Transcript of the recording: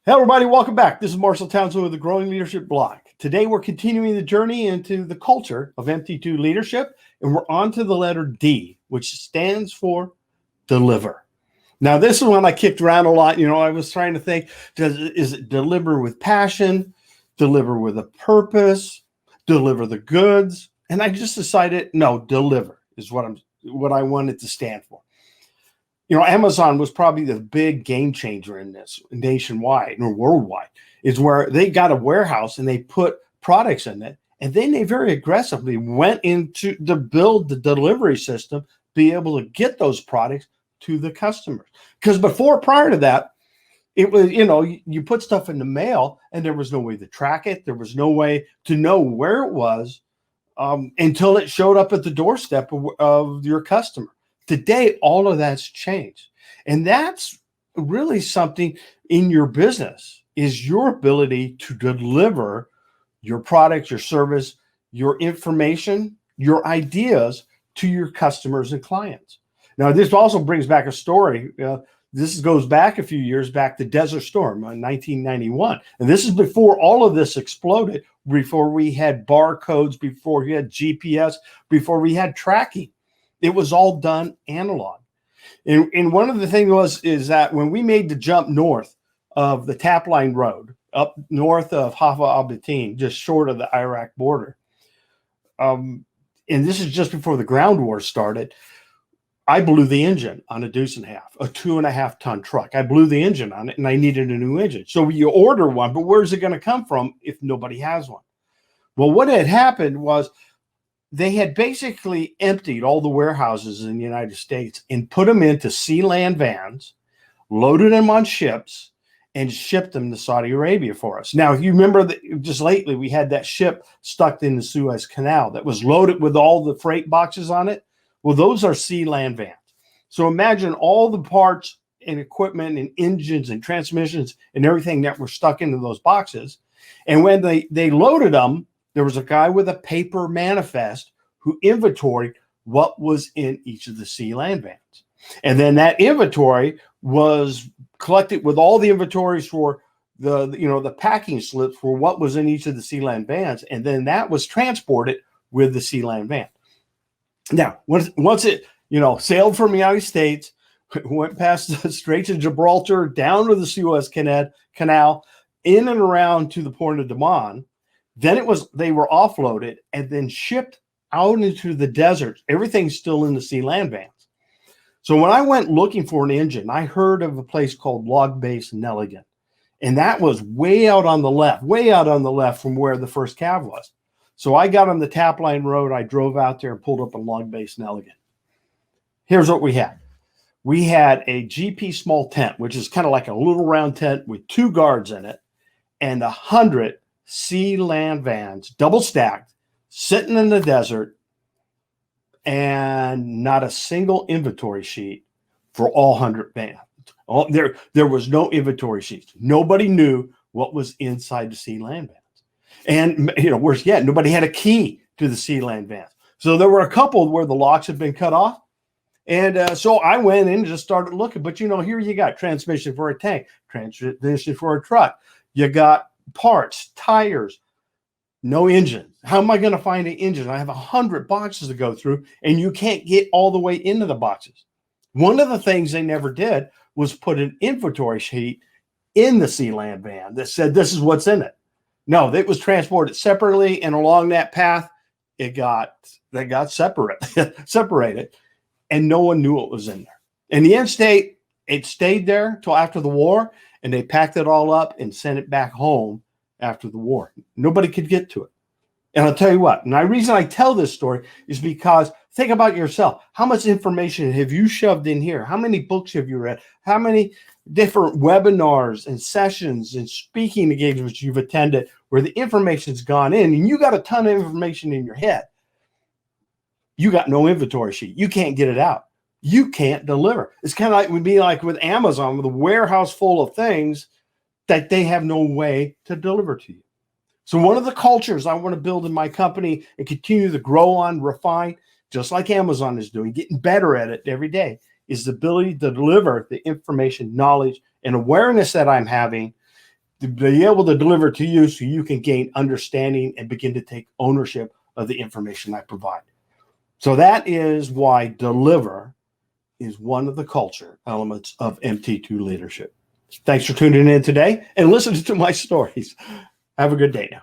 Hey everybody, welcome back. This is Marshall Townsend with the Growing Leadership Blog. Today we're continuing the journey into the culture of MT2 leadership, and we're on to the letter D, which stands for deliver. Now, this is one I kicked around a lot. I was trying to think, is it deliver with passion, deliver with a purpose, deliver the goods? And I just decided, no, deliver is what I wanted to stand for. Amazon was probably the big game changer in this nationwide or worldwide, is where they got a warehouse and they put products in it. And then they very aggressively went into to build the delivery system, be able to get those products to the customers. Because prior to that, it was, you put stuff in the mail and there was no way to track it. There was no way to know where it was until it showed up at the doorstep of your customer. Today, all of that's changed. And that's really something in your business, is your ability to deliver your product, your service, your information, your ideas to your customers and clients. Now, this also brings back a story. This goes back a few years back to Desert Storm in 1991. And this is before all of this exploded, before we had barcodes, before we had GPS, before we had tracking. It was all done analog. And one of the things is that when we made the jump north of the Tap Line Road, up north of Haifa al-Batin, just short of the Iraq border, and this is just before the ground war started, I blew the engine on a deuce and a half, a 2.5 ton truck. I blew the engine on it and I needed a new engine. So you order one, but where's it going to come from if nobody has one? Well, what had happened was they had basically emptied all the warehouses in the United States and put them into sea-land vans, loaded them on ships, and shipped them to Saudi Arabia for us. Now, if you remember that just lately, we had that ship stuck in the Suez Canal that was loaded with all the freight boxes on it. Well, those are sea-land vans. So imagine all the parts and equipment and engines and transmissions and everything that were stuck into those boxes. And when they loaded them, there was a guy with a paper manifest who inventoried what was in each of the sea-land vans. And then that inventory was collected with all the inventories for the packing slips for what was in each of the sea-land vans. And then that was transported with the sea-land van. Now, once it, sailed from the United States, went past the Straits of Gibraltar, down to the Suez Canal, in and around to the port of Daman, then they were offloaded and then shipped out into the desert. Everything's still in the sea-land vans. So when I went looking for an engine, I heard of a place called Log Base Nelligan. And that was way out on the left from where the first cav was. So I got on the Tap Line Road. I drove out there and pulled up a Log Base Nelligan. Here's what we had. We had a GP small tent, which is kind of like a little round tent with 2 guards in it, and 100 sea-land vans, double stacked, sitting in the desert, and not a single inventory sheet for all 100 vans. There was no inventory sheets. Nobody knew what was inside the sea-land vans. And, worse yet, nobody had a key to the sea-land vans. So there were a couple where the locks had been cut off. And so I went in and just started looking. But, here you got transmission for a tank, transmission for a truck. You got parts, tires, no engine. How am I going to find an engine? I have 100 boxes to go through, and you can't get all the way into the boxes. One of the things they never did was put an inventory sheet in the sea-land van that said, this is what's in it. No, it was transported separately, and along that path, they got separated, and no one knew what was in there. In the end state, it stayed there till after the war, and they packed it all up and sent it back home after the war. Nobody could get to it. And I'll tell you what, and the reason I tell this story is because think about yourself. How much information have you shoved in here? How many books have you read? How many different webinars and sessions and speaking engagements you've attended where the information's gone in and you got a ton of information in your head? You got no inventory sheet. You can't get it out. You can't deliver. It's kind of like would be like with Amazon, with a warehouse full of things that they have no way to deliver to you. So one of the cultures I want to build in my company and continue to grow on, refine, just like Amazon is doing, getting better at it every day, is the ability to deliver the information, knowledge, and awareness that I'm having to be able to deliver to you so you can gain understanding and begin to take ownership of the information I provide. So that is why deliver is one of the culture elements of MT2 leadership. Thanks for tuning in today and listening to my stories. Have a good day now.